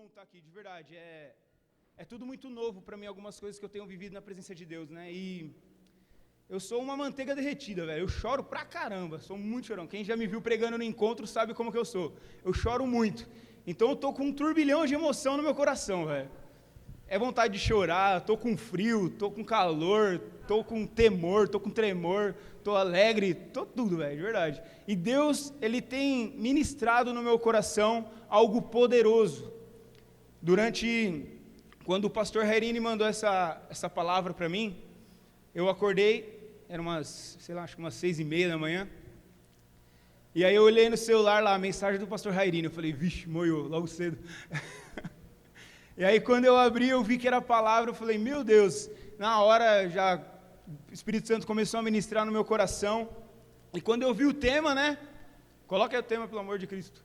bom estar aqui, de verdade. É tudo muito novo para mim, algumas coisas que eu tenho vivido na presença de Deus, né? E eu sou uma manteiga derretida, velho. Eu choro pra caramba, sou muito chorão. Quem já me viu pregando no encontro sabe como que eu sou. Eu choro muito. Então eu tô com um turbilhão de emoção no meu coração, velho. É vontade de chorar, tô com frio, tô com calor, tô com temor, tô com tremor, tô alegre, tô tudo, velho, de verdade. E Deus, Ele tem ministrado no meu coração algo poderoso. Quando o pastor Rairini mandou essa palavra para mim, eu acordei, era acho que umas 6:30 da manhã, e aí eu olhei no celular lá, a mensagem do pastor Rairini, eu falei, vixe, moiou, logo cedo. E aí quando eu abri, eu vi que era a palavra, eu falei, meu Deus, na hora já o Espírito Santo começou a ministrar no meu coração, e quando eu vi o tema, né, coloca aí o tema, pelo amor de Cristo,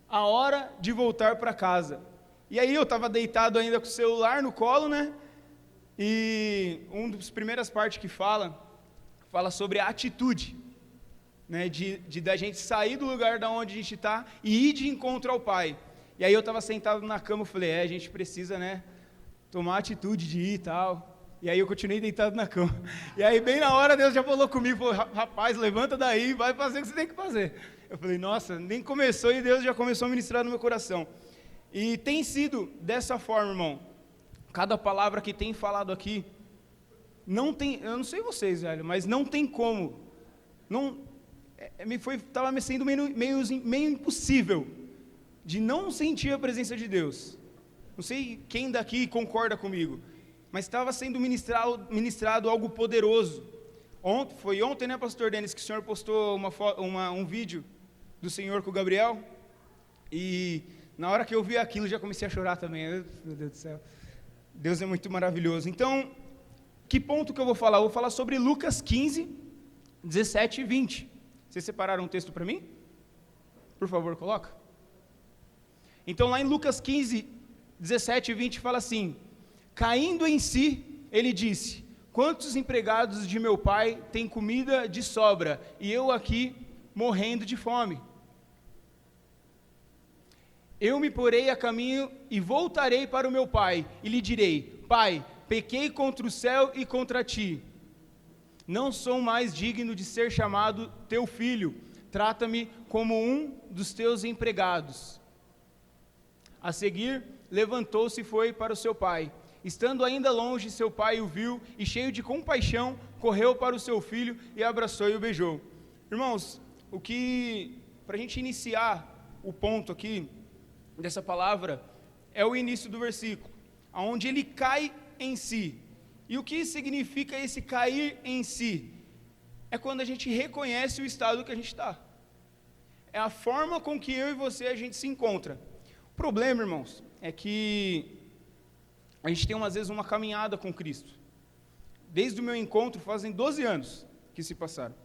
a hora de voltar para casa. E aí eu estava deitado ainda com o celular no colo, né, e uma das primeiras partes que fala sobre a atitude, né, da gente sair do lugar da onde a gente está e ir de encontro ao Pai. E aí eu estava sentado na cama, eu falei, a gente precisa, né, tomar atitude de ir e tal. E aí eu continuei deitado na cama. E aí bem na hora Deus já falou comigo, falou, rapaz, levanta daí, vai fazer o que você tem que fazer. Eu falei, nossa, nem começou e Deus já começou a ministrar no meu coração. E tem sido dessa forma, irmão. Cada palavra que tem falado aqui, não tem, eu não sei vocês, velho, mas não tem como. Estava me sendo meio impossível de não sentir a presença de Deus. Não sei quem daqui concorda comigo, mas estava sendo ministrado algo poderoso. Foi ontem, né, pastor Denis, que o senhor postou um vídeo do senhor com o Gabriel, e na hora que eu vi aquilo, já comecei a chorar também. Meu Deus do céu, Deus é muito maravilhoso. Então, que ponto que eu vou falar? Eu vou falar sobre Lucas 15, 17 e 20. Vocês separaram um texto para mim? Por favor, coloca. Então, lá em Lucas 15, 17 e 20, fala assim, caindo em si, ele disse, quantos empregados de meu pai têm comida de sobra, e eu aqui morrendo de fome? Eu me porei a caminho e voltarei para o meu pai, e lhe direi, pai, pequei contra o céu e contra ti, não sou mais digno de ser chamado teu filho, trata-me como um dos teus empregados. A seguir, levantou-se e foi para o seu pai. Estando ainda longe, seu pai o viu e, cheio de compaixão, correu para o seu filho e abraçou e o beijou. Irmãos, para a gente iniciar o ponto aqui dessa palavra, é o início do versículo, onde ele cai em si. E o que significa esse cair em si? É quando a gente reconhece o estado que a gente está. É a forma com que eu e você a gente se encontra. O problema, irmãos, é que a gente tem, às vezes, uma caminhada com Cristo. Desde o meu encontro, fazem 12 anos que se passaram.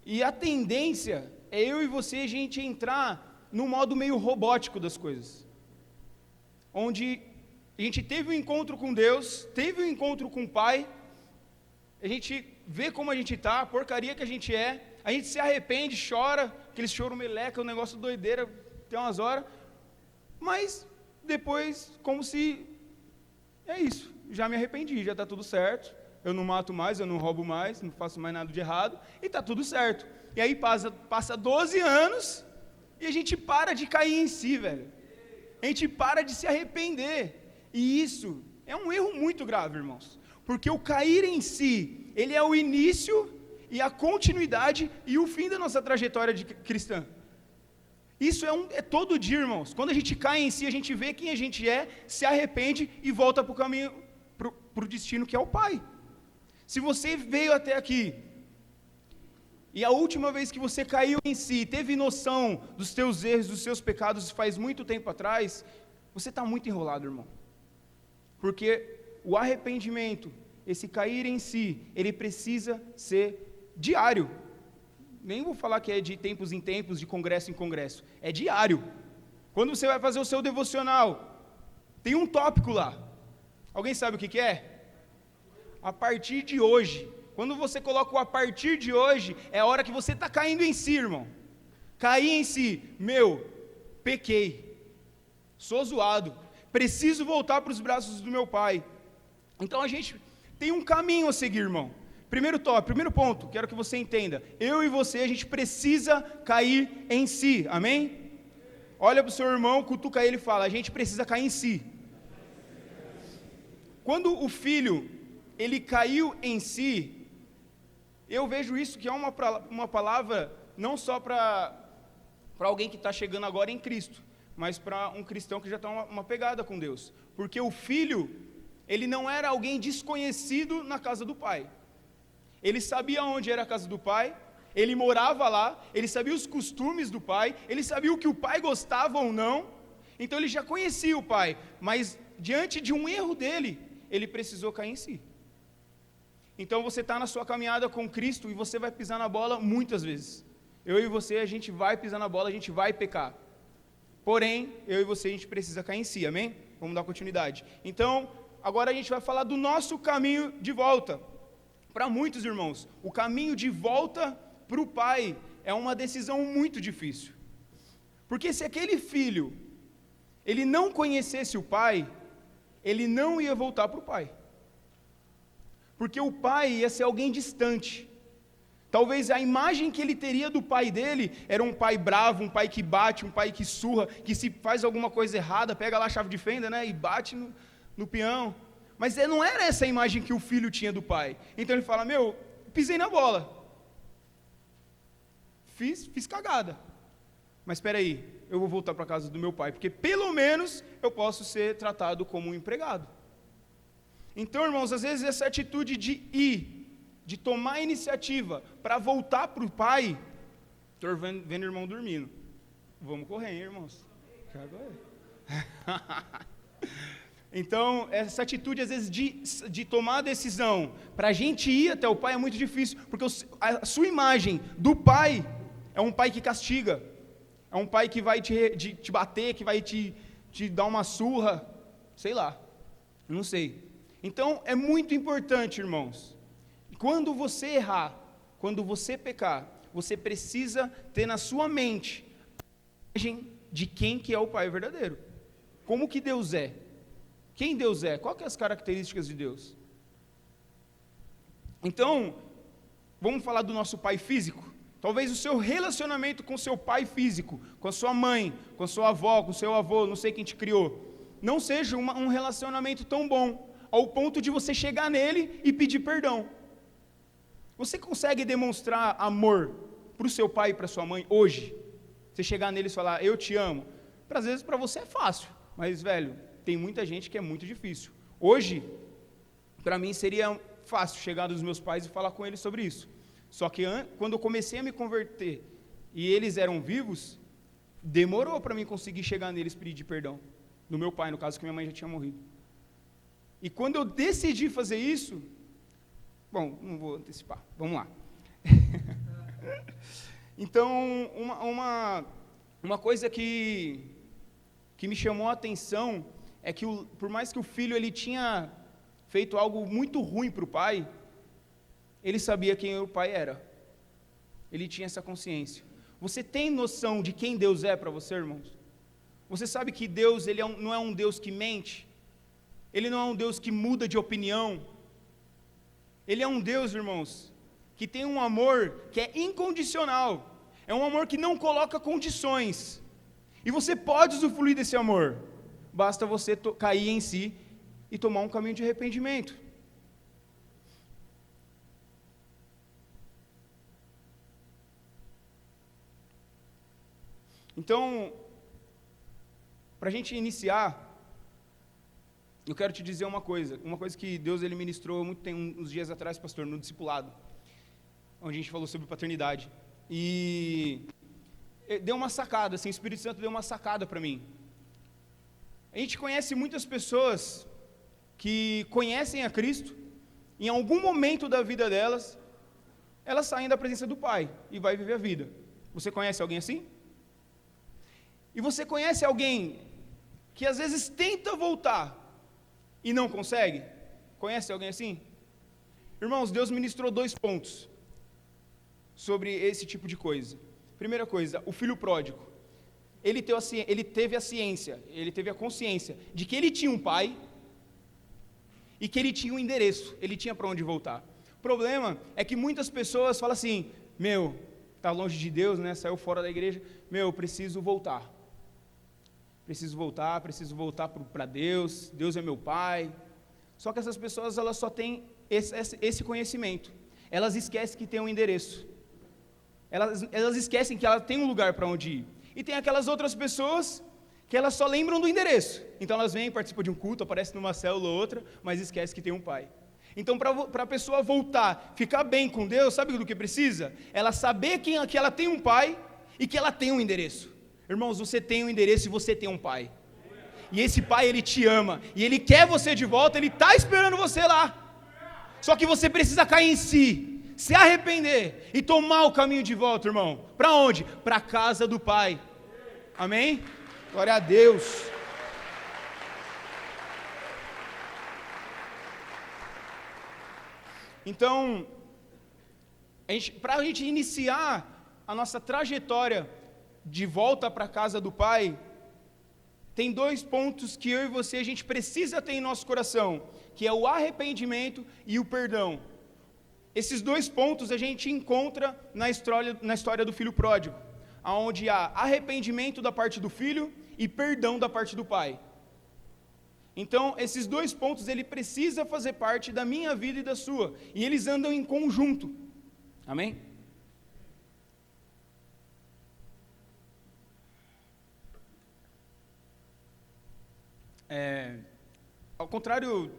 E a tendência é eu e você, a gente entrar num modo meio robótico das coisas. Onde a gente teve um encontro com Deus, teve um encontro com o Pai, a gente vê como a gente está, a porcaria que a gente é, a gente se arrepende, chora, aquele choro meleca, um negócio doideira, tem umas horas, mas depois, como se, é isso, já me arrependi, já está tudo certo, eu não mato mais, eu não roubo mais, não faço mais nada de errado, e está tudo certo. E aí passa 12 anos, e a gente para de cair em si, velho. A gente para de se arrepender. E isso é um erro muito grave, irmãos. Porque o cair em si, ele é o início e a continuidade e o fim da nossa trajetória cristã. Isso é todo dia, irmãos. Quando a gente cai em si, a gente vê quem a gente é, se arrepende e volta para o caminho, para o destino que é o Pai. Se você veio até aqui, e a última vez que você caiu em si, teve noção dos teus erros, dos seus pecados, faz muito tempo atrás, você está muito enrolado, irmão. Porque o arrependimento, esse cair em si, ele precisa ser diário. Nem vou falar que é de tempos em tempos, de congresso em congresso. É diário. Quando você vai fazer o seu devocional, tem um tópico lá. Alguém sabe o que é? A partir de hoje. Quando você coloca o a partir de hoje, é a hora que você está caindo em si, irmão. Cair em si. Pequei. sou zoado, preciso voltar para os braços do meu pai. Então a gente tem um caminho a seguir, irmão. Primeiro ponto, quero que você entenda, eu e você, a gente precisa cair em si, amém? Olha para o seu irmão, cutuca ele e fala, a gente precisa cair em si. Quando o filho, ele caiu em si, eu vejo isso que é uma palavra não só para alguém que está chegando agora em Cristo, mas para um cristão que já está uma pegada com Deus. Porque o filho, ele não era alguém desconhecido na casa do pai. Ele sabia onde era a casa do pai, ele morava lá, ele sabia os costumes do pai, ele sabia o que o pai gostava ou não, então ele já conhecia o pai, mas diante de um erro dele, ele precisou cair em si. Então você está na sua caminhada com Cristo e você vai pisar na bola muitas vezes. Eu e você, a gente vai pisar na bola, a gente vai pecar. Porém, eu e você, a gente precisa cair em si, amém? Vamos dar continuidade. Então, agora a gente vai falar do nosso caminho de volta. Para muitos irmãos, o caminho de volta para o pai é uma decisão muito difícil. Porque se aquele filho, ele não conhecesse o pai, ele não ia voltar para o pai. Porque o pai ia ser alguém distante. Talvez a imagem que ele teria do pai dele era um pai bravo, um pai que bate, um pai que surra, que se faz alguma coisa errada, pega lá a chave de fenda, né, e bate no peão. Mas não era essa a imagem que o filho tinha do pai. Então ele fala, pisei na bola. Fiz cagada. Mas espera aí, eu vou voltar para a casa do meu pai, porque pelo menos eu posso ser tratado como um empregado. Então, irmãos, às vezes essa atitude de de tomar a iniciativa para voltar para o pai, estou vendo o irmão dormindo. Vamos correr, hein, irmãos? Então, essa atitude, às vezes, de tomar a decisão para a gente ir até o pai é muito difícil, porque a sua imagem do pai é um pai que castiga, é um pai que vai te bater, que vai te dar uma surra, sei lá, não sei. Então, é muito importante, irmãos, quando você errar, quando você pecar, você precisa ter na sua mente a imagem de quem que é o pai verdadeiro, como que Deus é. Quem Deus é? Quais são as características de Deus? Então, vamos falar do nosso pai físico? Talvez o seu relacionamento com seu pai físico, com a sua mãe, com a sua avó, com o seu avô, não sei quem te criou, não seja um relacionamento tão bom, ao ponto de você chegar nele e pedir perdão. Você consegue demonstrar amor para o seu pai e para a sua mãe hoje? Você chegar neles e falar, eu te amo? Às vezes para você é fácil, mas, velho, tem muita gente que é muito difícil. Hoje, para mim seria fácil chegar dos meus pais e falar com eles sobre isso. Só que quando eu comecei a me converter e eles eram vivos, demorou para mim conseguir chegar neles e pedir perdão. Do meu pai, no caso, que minha mãe já tinha morrido. E quando eu decidi fazer isso, bom, não vou antecipar, vamos lá. Então, uma coisa que me chamou a atenção é que por mais que o filho ele tinha feito algo muito ruim para o pai, ele sabia quem o pai era. Ele tinha essa consciência. Você tem noção de quem Deus é para você, irmãos? Você sabe que Deus ele não é um Deus que mente? Ele não é um Deus que muda de opinião? Ele é um Deus, irmãos, que tem um amor que é incondicional. É um amor que não coloca condições. E você pode usufruir desse amor. Basta você cair em si e tomar um caminho de arrependimento. Então, para a gente iniciar, eu quero te dizer uma coisa que Deus ele ministrou uns dias atrás, pastor, no discipulado, onde a gente falou sobre paternidade, e deu uma sacada, assim, o Espírito Santo deu uma sacada para mim. A gente conhece muitas pessoas que conhecem a Cristo, em algum momento da vida delas, elas saem da presença do Pai e vai viver a vida. Você conhece alguém assim? E você conhece alguém que às vezes tenta voltar e não consegue? Conhece alguém assim? Irmãos, Deus ministrou 2 pontos sobre esse tipo de coisa. Primeira coisa, o filho pródigo. ele teve a ciência, ele teve a consciência de que ele tinha um pai e que ele tinha um endereço, ele tinha para onde voltar. O problema é que muitas pessoas falam assim, está longe de Deus, né? Saiu fora da igreja, preciso voltar para Deus, Deus é meu pai. Só que essas pessoas, elas só têm esse conhecimento, elas esquecem que tem um endereço, elas esquecem que ela tem um lugar para onde ir. E tem aquelas outras pessoas que elas só lembram do endereço, então elas vêm, participam de um culto, aparecem numa célula ou outra, mas esquecem que tem um pai. Então, para a pessoa voltar, ficar bem com Deus, sabe do que precisa? Ela saber que ela tem um pai e que ela tem um endereço. Irmãos, você tem um endereço e você tem um pai. E esse pai, ele te ama, e ele quer você de volta, ele está esperando você lá. Só que você precisa cair em si, se arrepender e tomar o caminho de volta, irmão. Para onde? Para a casa do pai. Amém? Glória a Deus. Então, para a gente iniciar a nossa trajetória de volta para a casa do Pai, tem 2 pontos que eu e você, a gente precisa ter em nosso coração, que é o arrependimento e o perdão. Esses 2 pontos a gente encontra na história do filho pródigo, onde há arrependimento da parte do filho e perdão da parte do pai. Então, esses 2 pontos, ele precisa fazer parte da minha vida e da sua, e eles andam em conjunto. Amém? Ao contrário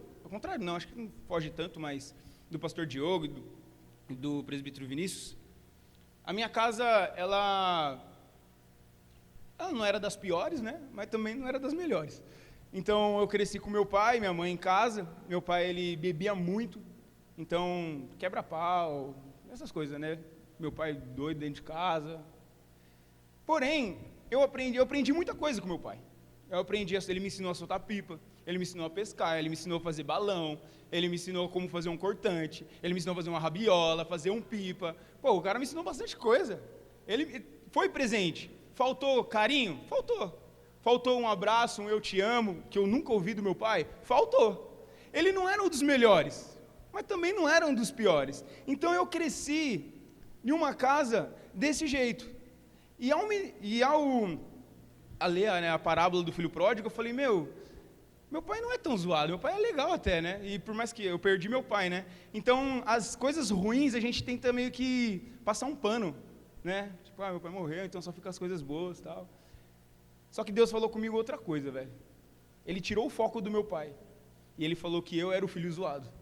não, acho que não foge tanto, mas do pastor Diogo e do presbítero Vinícius, a minha casa, ela não era das piores, né? Mas também não era das melhores. Então, eu cresci com meu pai e minha mãe em casa. Meu pai, ele bebia muito, então, quebra-pau, essas coisas, né? Meu pai doido dentro de casa. Porém, eu aprendi muita coisa com meu pai. Ele me ensinou a soltar pipa, ele me ensinou a pescar, ele me ensinou a fazer balão, ele me ensinou como fazer um cortante, ele me ensinou a fazer uma rabiola, fazer um pipa. O cara me ensinou bastante coisa. Ele foi presente. Faltou carinho? Faltou. Faltou um abraço, um eu te amo, que eu nunca ouvi do meu pai? Faltou. Ele não era um dos melhores, mas também não era um dos piores. Então eu cresci em uma casa desse jeito. E ao ler, né, a parábola do filho pródigo, eu falei, meu pai não é tão zoado, meu pai é legal até, né? E por mais que eu perdi meu pai, né? Então, as coisas ruins a gente tenta meio que passar um pano, né? Tipo, meu pai morreu, então só fica as coisas boas e tal. Só que Deus falou comigo outra coisa, velho. Ele tirou o foco do meu pai. E ele falou que eu era o filho zoado.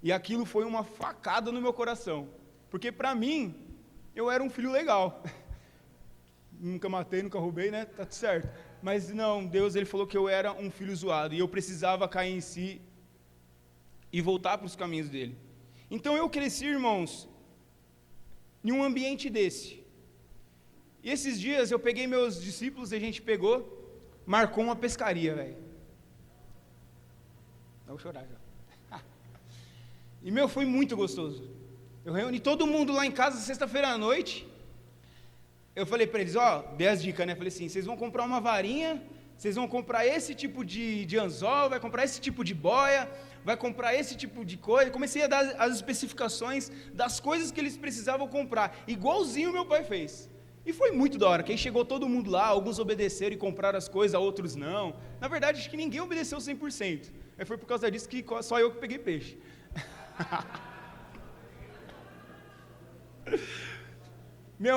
E aquilo foi uma facada no meu coração. Porque para mim, eu era um filho legal. Nunca matei, nunca roubei, né? Tá tudo certo. Mas não, Deus, ele falou que eu era um filho zoado. E eu precisava cair em si e voltar para os caminhos dele. Então eu cresci, irmãos, em um ambiente desse. E esses dias eu peguei meus discípulos e a gente marcou uma pescaria, velho. Vou chorar já. E foi muito gostoso. Eu reuni todo mundo lá em casa sexta-feira à noite. Eu falei para eles, dei as dicas, né? Falei assim, vocês vão comprar uma varinha, vocês vão comprar esse tipo de anzol, vai comprar esse tipo de boia, vai comprar esse tipo de coisa. Comecei a dar as especificações das coisas que eles precisavam comprar, igualzinho meu pai fez. E foi muito da hora, que aí chegou todo mundo lá, alguns obedeceram e compraram as coisas, outros não. Na verdade, acho que ninguém obedeceu 100%. Aí foi por causa disso que só eu que peguei peixe.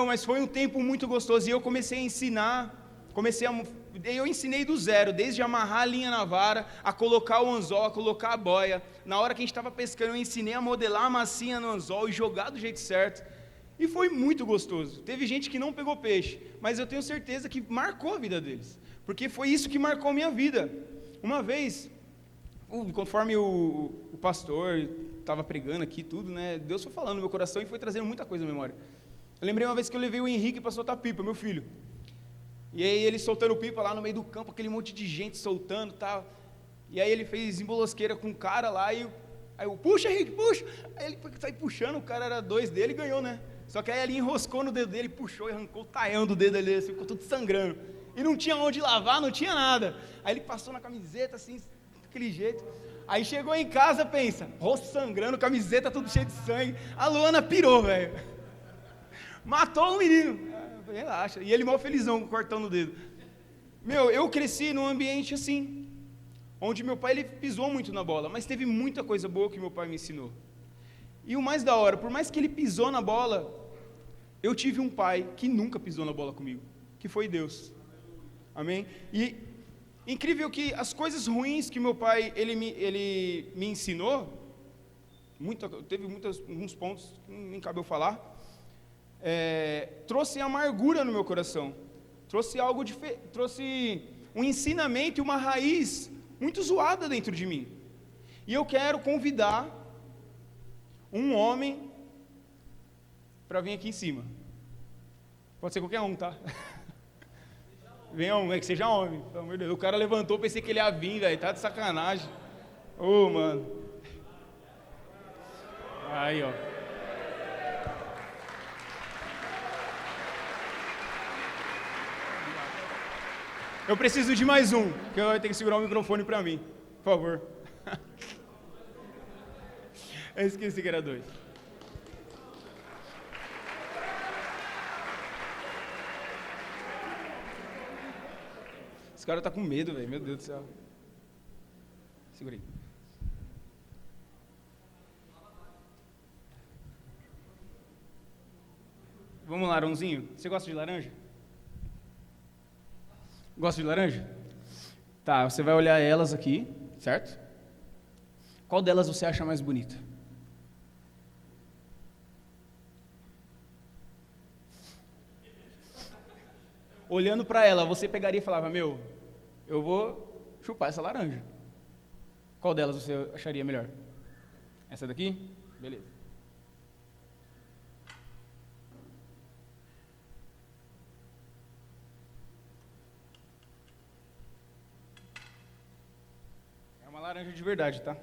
Mas foi um tempo muito gostoso, e eu comecei a ensinar, eu ensinei do zero, desde amarrar a linha na vara, a colocar o anzol, a colocar a boia. Na hora que a gente estava pescando, eu ensinei a modelar a massinha no anzol e jogar do jeito certo, e foi muito gostoso. Teve gente que não pegou peixe, mas eu tenho certeza que marcou a vida deles, porque foi isso que marcou a minha vida. Uma vez, conforme o pastor estava pregando aqui tudo, né, Deus foi falando no meu coração e foi trazendo muita coisa à memória. Eu lembrei uma vez que eu levei o Henrique para soltar pipa, meu filho. E aí ele soltando pipa lá no meio do campo, aquele monte de gente soltando e tal. E aí ele fez embolosqueira com um cara lá, aí eu, puxa Henrique, puxa. Aí ele saiu puxando, o cara era 2 dele e ganhou, né? Só que aí ele enroscou no dedo dele, puxou e arrancou o taião do dedo ali, assim, ficou tudo sangrando. e não tinha onde lavar, não tinha nada. Aí ele passou na camiseta, assim, daquele jeito. Aí chegou em casa, pensa, rosto sangrando, camiseta tudo cheio de sangue. A Luana pirou, velho. Matou o menino. Relaxa. E ele mal felizão, com o cortão no dedo. Eu cresci num ambiente assim, onde meu pai ele pisou muito na bola, mas teve muita coisa boa que meu pai me ensinou. E o mais da hora, por mais que ele pisou na bola, eu tive um pai que nunca pisou na bola comigo, que foi Deus. Amém? E incrível que as coisas ruins que meu pai ele me ensinou, teve alguns pontos que nem cabe eu falar, trouxe amargura no meu coração, trouxe trouxe um ensinamento e uma raiz muito zoada dentro de mim. E eu quero convidar um homem para vir aqui em cima. Pode ser qualquer um, tá? Venha um, que seja homem, pelo amor de Deus. O cara levantou, pensei que ele ia vir, velho, tá de sacanagem. Ô, mano. Aí, ó. Eu preciso de mais um, que eu vou ter que segurar o microfone para mim, por favor. Eu esqueci que era 2. Esse cara tá com medo, velho, meu Deus do céu. Segura aí. Vamos lá, Aronzinho. Você gosta de laranja? Gosta de laranja? Tá, você vai olhar elas aqui, certo? Qual delas você acha mais bonita? Olhando para ela, você pegaria e falava, eu vou chupar essa laranja. Qual delas você acharia melhor? Essa daqui? Beleza. É uma laranja de verdade, tá?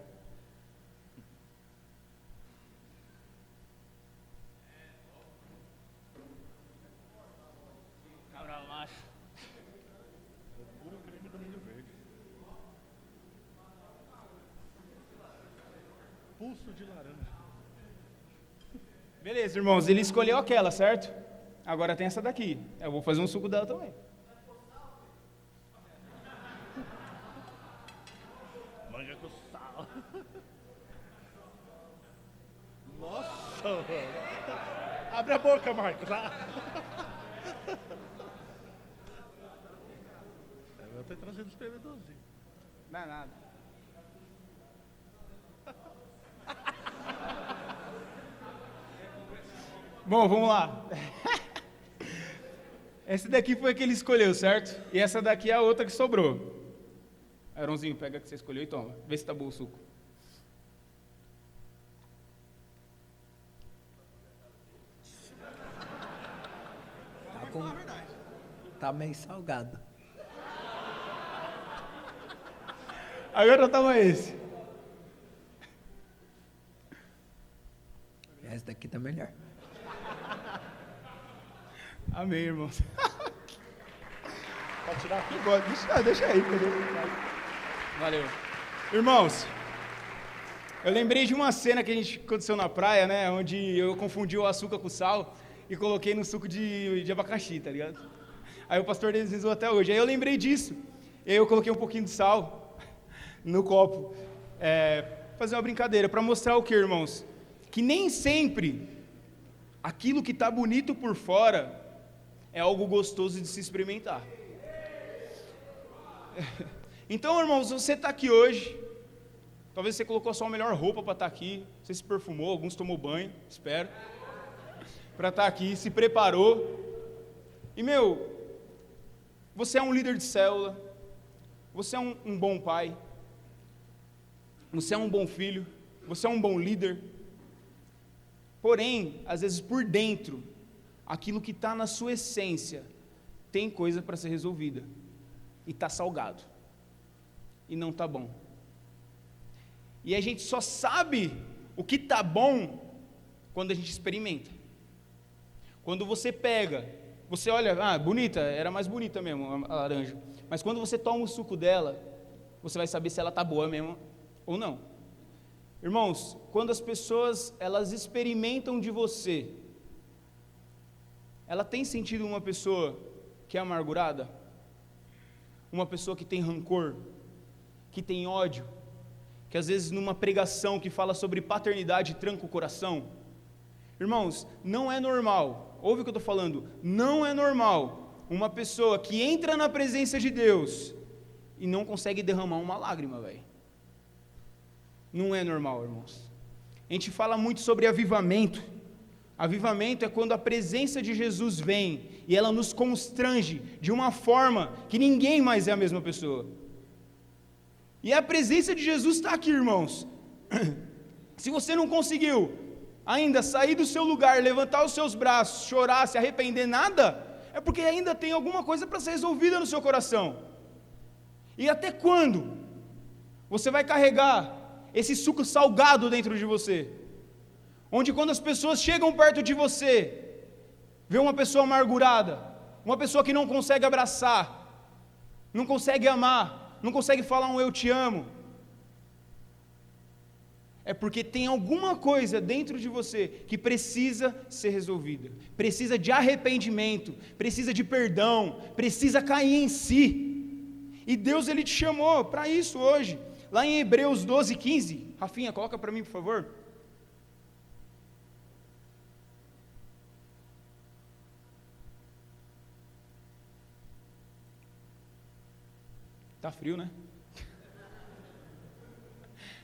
Cabral macho. Puro creme do milho verde. Pulso de laranja. Beleza, irmãos, ele escolheu aquela, certo? Agora tem essa daqui. Eu vou fazer um suco dela também. Manga com sal. Nossa, mano. Abre a boca, Marcos. Eu tô trazendo os tremedorzinhos. Não é nada. Bom, vamos lá. Essa daqui foi a que ele escolheu, certo? E essa daqui é a outra que sobrou. Aronzinho, pega a que você escolheu e toma. Vê se tá bom o suco. Tá meio salgado. Agora toma esse. Essa daqui tá melhor. Amém, irmãos. Pode tirar aqui? Deixa aí, entendeu? Valeu. Irmãos, eu lembrei de uma cena que aconteceu na praia, né? Onde eu confundi o açúcar com sal e coloquei no suco de abacaxi, tá ligado? Aí o pastor deslizou até hoje. Aí eu lembrei disso. E aí eu coloquei um pouquinho de sal no copo. Fazer uma brincadeira, para mostrar o que, irmãos? Que nem sempre aquilo que está bonito por fora é algo gostoso de se experimentar. Então, irmãos, você está aqui hoje, talvez você colocou a sua melhor roupa para estar aqui, você se perfumou, alguns tomou banho, espero, para estar aqui, se preparou, e você é um líder de célula, você é um bom pai, você é um bom filho, você é um bom líder, porém, às vezes por dentro, aquilo que está na sua essência, tem coisa para ser resolvida, e está salgado, e não está bom. E a gente só sabe o que está bom quando a gente experimenta. Quando você Você olha, bonita, era mais bonita mesmo a laranja. Mas quando você toma o suco dela, você vai saber se ela está boa mesmo ou não. Irmãos, quando as pessoas, elas experimentam de você, ela tem sentido uma pessoa que é amargurada? Uma pessoa que tem rancor, que tem ódio, que às vezes numa pregação que fala sobre paternidade tranca o coração? Irmãos, não é normal, ouve o que eu estou falando, não é normal uma pessoa que entra na presença de Deus e não consegue derramar uma lágrima, velho. Não é normal, irmãos. A gente fala muito sobre avivamento. Avivamento é quando a presença de Jesus vem e ela nos constrange de uma forma que ninguém mais é a mesma pessoa. E a presença de Jesus está aqui, irmãos. Se você não conseguiu ainda sair do seu lugar, levantar os seus braços, chorar, se arrepender, nada, é porque ainda tem alguma coisa para ser resolvida no seu coração. E até quando você vai carregar esse suco salgado dentro de você? Onde quando as pessoas chegam perto de você, vê uma pessoa amargurada, uma pessoa que não consegue abraçar, não consegue amar, não consegue falar um eu te amo, é porque tem alguma coisa dentro de você que precisa ser resolvida, precisa de arrependimento, precisa de perdão, precisa cair em si, e Deus ele te chamou para isso hoje. Lá em Hebreus 12:15, Rafinha, coloca para mim, por favor. Tá frio, né?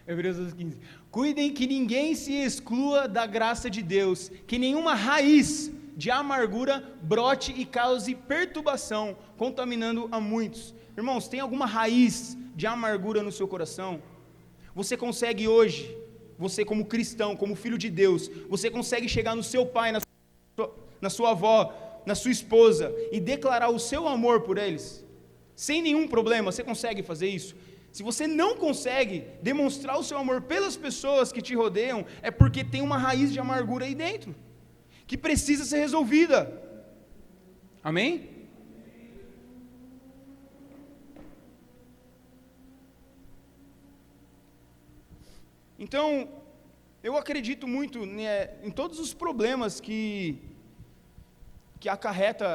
Hebreus 12:15. Cuidem que ninguém se exclua da graça de Deus, que nenhuma raiz de amargura brote e cause perturbação, contaminando a muitos. Irmãos, tem alguma raiz de amargura no seu coração? Você consegue hoje, você como cristão, como filho de Deus, você consegue chegar no seu pai, na sua avó, na sua esposa e declarar o seu amor por eles? Sem nenhum problema, você consegue fazer isso? Se você não consegue demonstrar o seu amor pelas pessoas que te rodeiam, é porque tem uma raiz de amargura aí dentro, que precisa ser resolvida. Amém? Então, eu acredito muito em todos os problemas que acarreta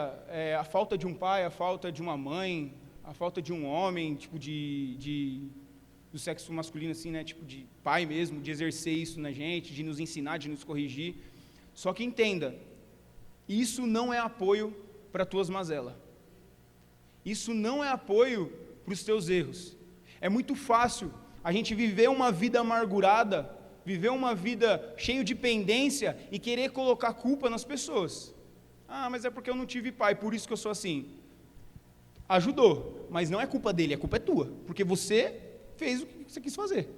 a falta de um pai, a falta de uma mãe, a falta de um homem, tipo do sexo masculino, assim, né, tipo de pai mesmo, de exercer isso na gente, de nos ensinar, de nos corrigir. Só que entenda, isso não é apoio para as tuas mazelas. Isso não é apoio para os teus erros. É muito fácil a gente viver uma vida amargurada, viver uma vida cheia de pendência e querer colocar culpa nas pessoas. Mas é porque eu não tive pai, por isso que eu sou assim. Ajudou, mas não é culpa dele, a culpa é tua, porque você fez o que você quis fazer.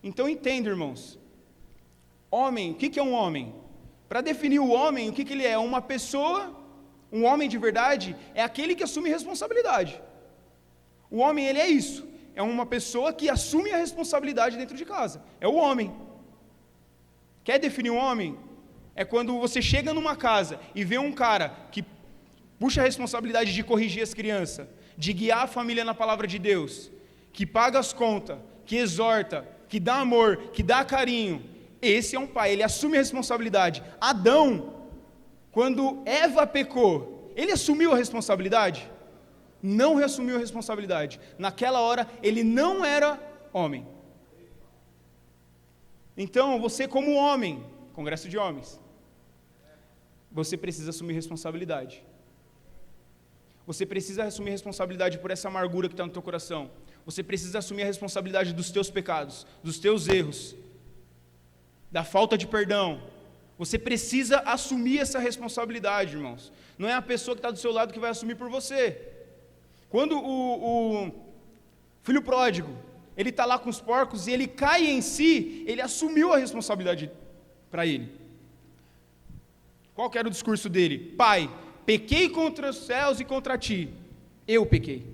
Então entenda, irmãos. Homem, o que é um homem? Para definir o homem, o que ele é? Uma pessoa, um homem de verdade, é aquele que assume responsabilidade. O homem, ele é isso. É uma pessoa que assume a responsabilidade dentro de casa. É o homem. Quer definir um homem? É quando você chega numa casa e vê um cara que puxa a responsabilidade de corrigir as crianças, de guiar a família na palavra de Deus, que paga as contas, que exorta, que dá amor, que dá carinho. Esse é um pai, ele assume a responsabilidade. Adão, quando Eva pecou, ele assumiu a responsabilidade? Não reassumiu a responsabilidade. Naquela hora, ele não era homem. Então, você como homem, congresso de homens, você precisa assumir responsabilidade. Você precisa assumir responsabilidade por essa amargura que está no teu coração. Você precisa assumir a responsabilidade dos teus pecados, dos teus erros, da falta de perdão. Você precisa assumir essa responsabilidade, irmãos. Não é a pessoa que está do seu lado que vai assumir por você. Quando o filho pródigo, ele está lá com os porcos e ele cai em si, ele assumiu a responsabilidade para ele. Qual que era o discurso dele? Pai, pequei contra os céus e contra ti. Eu pequei.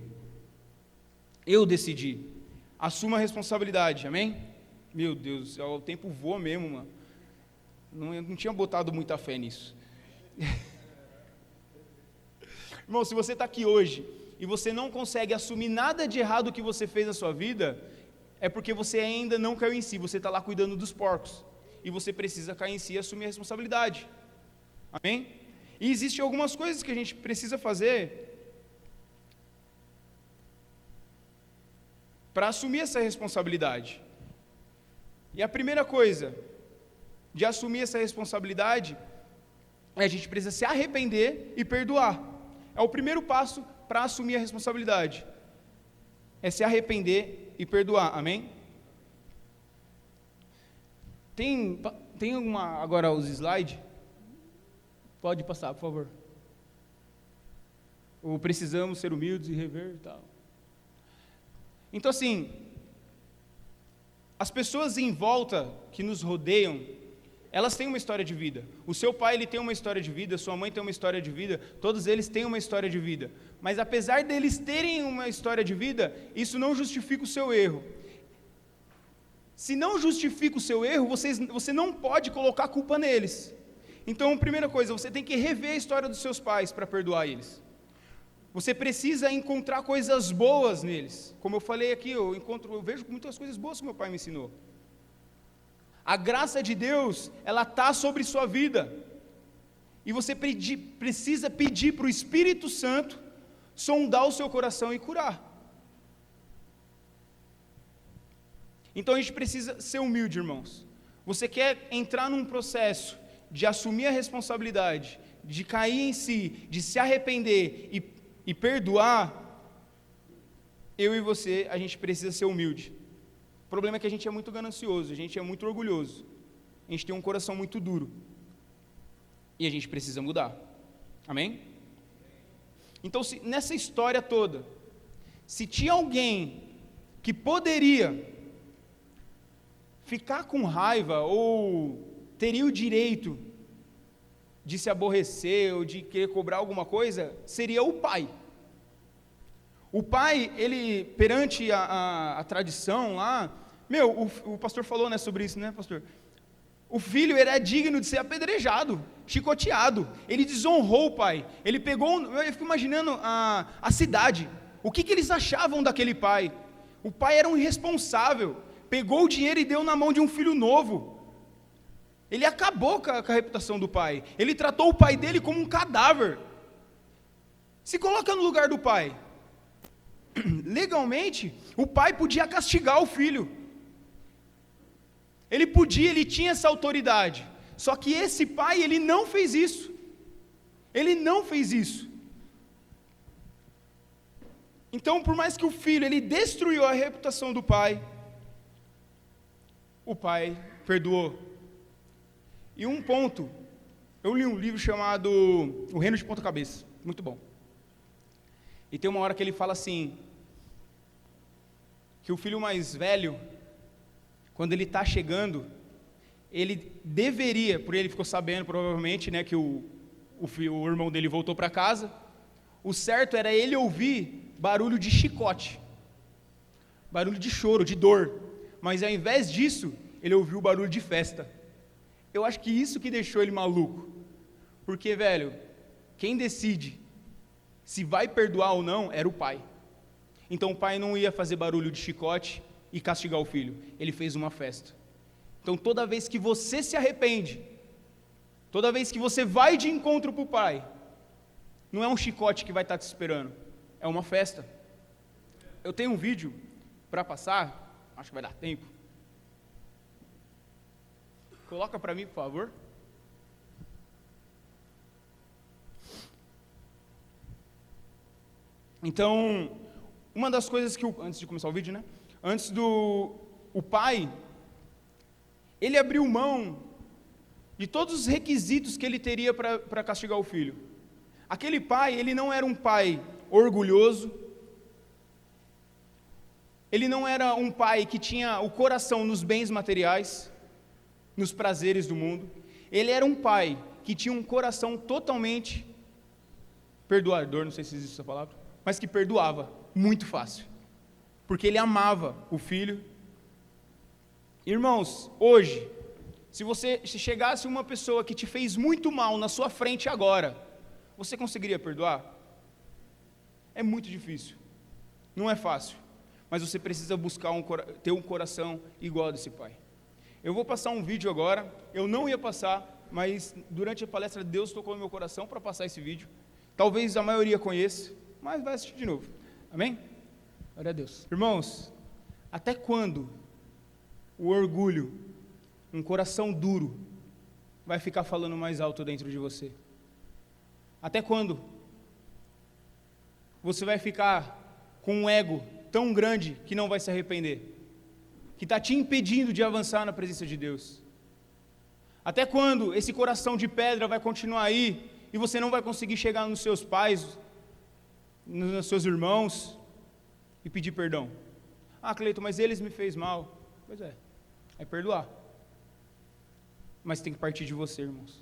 Eu decidi. Assuma a responsabilidade, amém? Meu Deus, o tempo voa mesmo, mano. Eu não tinha botado muita fé nisso. Irmão, se você está aqui hoje e você não consegue assumir nada de errado que você fez na sua vida, é porque você ainda não caiu em si, você está lá cuidando dos porcos, e você precisa cair em si e assumir a responsabilidade, amém? E existem algumas coisas que a gente precisa fazer para assumir essa responsabilidade, e a primeira coisa de assumir essa responsabilidade é a gente precisa se arrepender e perdoar. É o primeiro passo para assumir a responsabilidade, é se arrepender e perdoar, amém? Tem agora os slides? Pode passar, por favor. Ou precisamos ser humildes e rever e tal. Então assim, as pessoas em volta que nos rodeiam, elas têm uma história de vida. O seu pai, ele tem uma história de vida, sua mãe tem uma história de vida, todos eles têm uma história de vida. Mas apesar deles terem uma história de vida, isso não justifica o seu erro. Se não justifica o seu erro, você não pode colocar a culpa neles. Então, primeira coisa, você tem que rever a história dos seus pais para perdoar eles. Você precisa encontrar coisas boas neles. Como eu falei aqui, eu vejo muitas coisas boas que meu pai me ensinou. A graça de Deus, ela está sobre sua vida. E você precisa pedir para o Espírito Santo sondar o seu coração e curar. Então a gente precisa ser humilde, irmãos. Você quer entrar num processo de assumir a responsabilidade, de cair em si, de se arrepender e perdoar, eu e você, a gente precisa ser humilde. O problema é que a gente é muito ganancioso, a gente é muito orgulhoso, a gente tem um coração muito duro, e a gente precisa mudar, amém? Então, nessa história toda, se tinha alguém que poderia ficar com raiva, ou teria o direito de se aborrecer, ou de querer cobrar alguma coisa, seria o pai. O pai, ele, perante a tradição lá, o pastor falou, né, sobre isso, né, pastor? O filho, ele é digno de ser apedrejado, chicoteado, ele desonrou o pai, ele pegou, eu fico imaginando a cidade, o que eles achavam daquele pai? O pai era um irresponsável, pegou o dinheiro e deu na mão de um filho novo, ele acabou com a reputação do pai, ele tratou o pai dele como um cadáver. Se coloca no lugar do pai. Legalmente, o pai podia castigar o filho, ele tinha essa autoridade, só que esse pai, ele não fez isso, então por mais que o filho, ele destruiu a reputação do pai, o pai perdoou. E um ponto, eu li um livro chamado O Reino de Ponta Cabeça, muito bom, e tem uma hora que ele fala assim, que o filho mais velho, quando ele está chegando, ele deveria, porque ele ficou sabendo provavelmente, né, que o irmão dele voltou para casa, o certo era ele ouvir barulho de chicote, barulho de choro, de dor, mas ao invés disso, ele ouviu barulho de festa. Eu acho que isso que deixou ele maluco, porque, velho, quem decide se vai perdoar ou não era o pai. Então o pai não ia fazer barulho de chicote e castigar o filho, ele fez uma festa. Então toda vez que você se arrepende, toda vez que você vai de encontro para o pai, não é um chicote que vai estar te esperando, é uma festa. Eu tenho um vídeo para passar, acho que vai dar tempo. Coloca para mim, por favor. Então, uma das coisas que, antes de começar o vídeo, né? O pai, ele abriu mão de todos os requisitos que ele teria para castigar o filho. Aquele pai, ele não era um pai orgulhoso, ele não era um pai que tinha o coração nos bens materiais, nos prazeres do mundo, ele era um pai que tinha um coração totalmente perdoador, não sei se existe essa palavra, mas que perdoava muito fácil, porque ele amava o filho. Irmãos, hoje, se chegasse uma pessoa que te fez muito mal na sua frente agora, você conseguiria perdoar? É muito difícil. Não é fácil. Mas você precisa buscar ter um coração igual a desse pai. Eu vou passar um vídeo agora. Eu não ia passar, mas durante a palestra Deus tocou no meu coração para passar esse vídeo. Talvez a maioria conheça, mas vai assistir de novo. Amém? Glória a Deus. Irmãos, até quando o orgulho, um coração duro, vai ficar falando mais alto dentro de você? Até quando você vai ficar com um ego tão grande que não vai se arrepender? Que está te impedindo de avançar na presença de Deus? Até quando esse coração de pedra vai continuar aí e você não vai conseguir chegar nos seus pais, nos seus irmãos e pedir perdão? Ah, Cleiton, mas eles me fez mal. Pois é perdoar. Mas tem que partir de você, irmãos.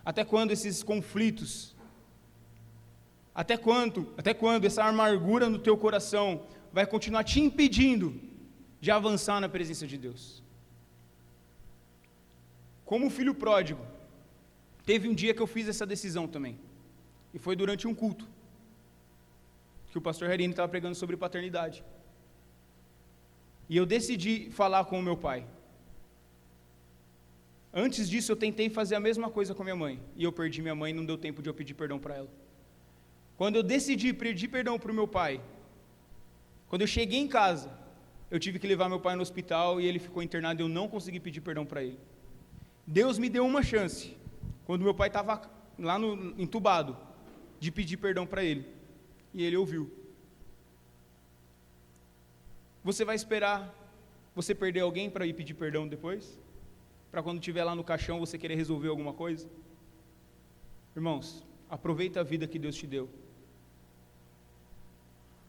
Até quando esses conflitos, até quando essa amargura no teu coração vai continuar te impedindo de avançar na presença de Deus? Como o filho pródigo, teve um dia que eu fiz essa decisão também, e foi durante um culto, que o pastor Herini estava pregando sobre paternidade, e eu decidi falar com o meu pai. Antes disso eu tentei fazer a mesma coisa com a minha mãe, e eu perdi minha mãe e não deu tempo de eu pedir perdão para ela. Quando eu decidi pedir perdão para o meu pai, quando eu cheguei em casa, eu tive que levar meu pai no hospital, e ele ficou internado e eu não consegui pedir perdão para ele. Deus me deu uma chance, quando meu pai estava lá entubado, de pedir perdão para ele, e ele ouviu. Você vai esperar você perder alguém para ir pedir perdão depois? Para quando estiver lá no caixão você querer resolver alguma coisa? Irmãos, aproveita a vida que Deus te deu.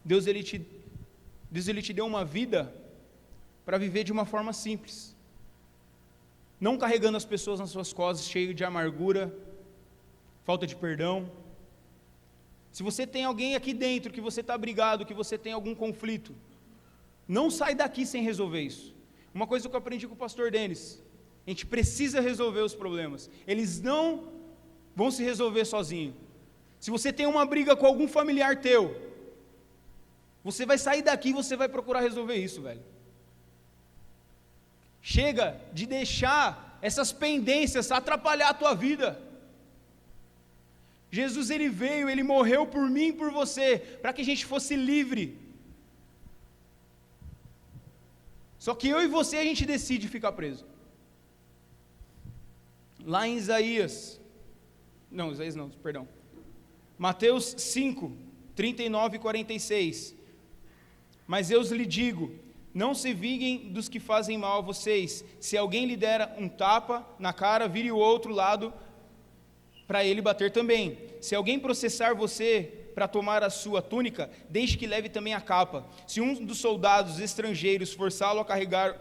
Deus ele te deu uma vida para viver de uma forma simples, não carregando as pessoas nas suas costas, cheio de amargura, falta de perdão. Se você tem alguém aqui dentro que você está brigado, que você tem algum conflito, não sai daqui sem resolver isso. Uma coisa que eu aprendi com o pastor Denis: a gente precisa resolver os problemas, eles não vão se resolver sozinhos. Se você tem uma briga com algum familiar teu, você vai sair daqui e você vai procurar resolver isso, velho. Chega de deixar essas pendências atrapalhar a tua vida. Jesus ele veio, ele morreu por mim e por você, para que a gente fosse livre. Só que eu e você a gente decide ficar preso. Lá em Mateus 5, 39 e 46. Mas eu lhe digo, não se vinguem dos que fazem mal a vocês. Se alguém lhe der um tapa na cara, vire o outro lado para ele bater também. Se alguém processar você para tomar a sua túnica, deixe que leve também a capa. Se um dos soldados estrangeiros forçá-lo a carregar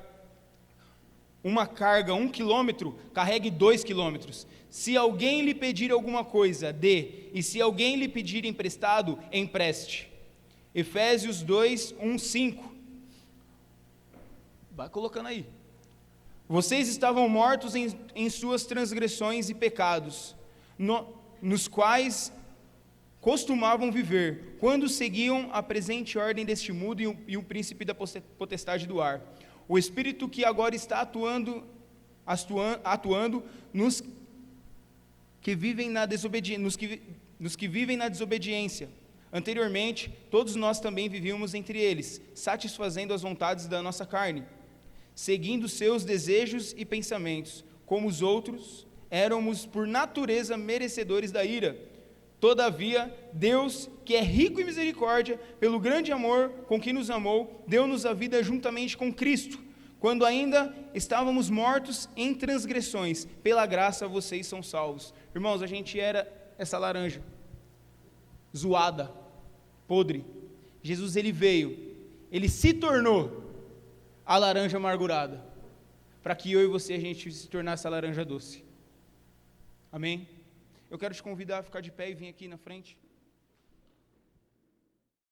uma carga 1 quilômetro, carregue 2 quilômetros. Se alguém lhe pedir alguma coisa, dê, e se alguém lhe pedir emprestado, empreste. Efésios 2, 1, 5. Vai colocando aí. Vocês estavam mortos em suas transgressões e pecados, nos quais costumavam viver, quando seguiam a presente ordem deste mundo e o príncipe da potestade do ar. O Espírito que agora está atuando nos que vivem na desobediência. Anteriormente, todos nós também vivíamos entre eles, satisfazendo as vontades da nossa carne, seguindo seus desejos e pensamentos. Como os outros, éramos por natureza merecedores da ira. Todavia, Deus, que é rico em misericórdia, pelo grande amor com que nos amou, deu-nos a vida juntamente com Cristo, quando ainda estávamos mortos em transgressões. Pela graça vocês são salvos. Irmãos, a gente era essa laranja, zoada, podre. Jesus ele veio, ele se tornou a laranja amargurada, para que eu e você a gente se tornasse a laranja doce. Amém? Eu quero te convidar a ficar de pé e vir aqui na frente.